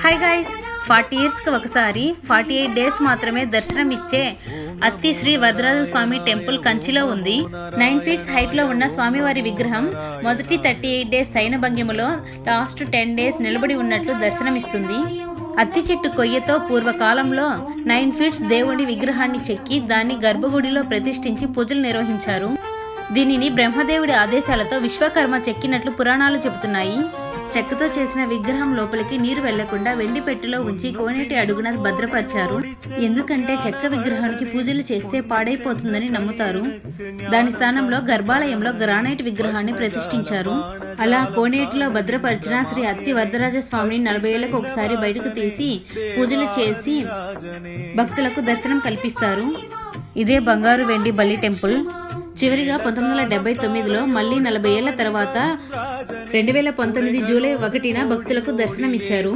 Hi guys, 40 ఇయర్స్కి ఒకసారి 48 days మాత్రమే దర్శనం ఇచ్చే అత్తి శ్రీ వరదరాజ స్వామి టెంపుల్ కంచిలో ఉంది. 9 ఫీట్స్ హైట్లో ఉన్న స్వామివారి విగ్రహం మొదటి 38 డేస్ శయన భంగిమలో లాస్ట్ 10 డేస్ నిలబడి ఉన్నట్లు దర్శనమిస్తుంది. అత్తి చెట్టు కొయ్యతో పూర్వకాలంలో 9 ఫీట్స్ దేవుడి విగ్రహాన్ని చెక్కి దాన్ని గర్భగుడిలో ప్రతిష్ఠించి పూజలు నిర్వహించారు. దీనిని బ్రహ్మదేవుడి ఆదేశాలతో విశ్వకర్మ చెక్కినట్లు పురాణాలు చెబుతున్నాయి. చెక్కతో చేసిన విగ్రహం లోపలికి నీరు వెళ్లకుండా వెండి పెట్టెలో ఉంచి కోనేటి అడుగున భద్రపరిచారు. ఎందుకంటే చెక్క విగ్రహానికి పూజలు చేస్తే పాడైపోతుందని నమ్ముతారు. దాని స్థానంలో గర్భాలయంలో గ్రానైట్ విగ్రహాన్ని ప్రతిష్ఠించారు. అలా కోనేటిలో భద్రపరిచిన శ్రీ అత్తి వరదరాజ స్వామిని 40 ఏళ్లకు ఒకసారి బయటకు తీసి పూజలు చేసి భక్తులకు దర్శనం కల్పిస్తారు. ఇదే బంగారు వెండి బల్లి టెంపుల్. చివరిగా 1979లో మళ్ళీ 40 ఏళ్ల తర్వాత 2019 జూలై 1న భక్తులకు దర్శనం ఇచ్చారు.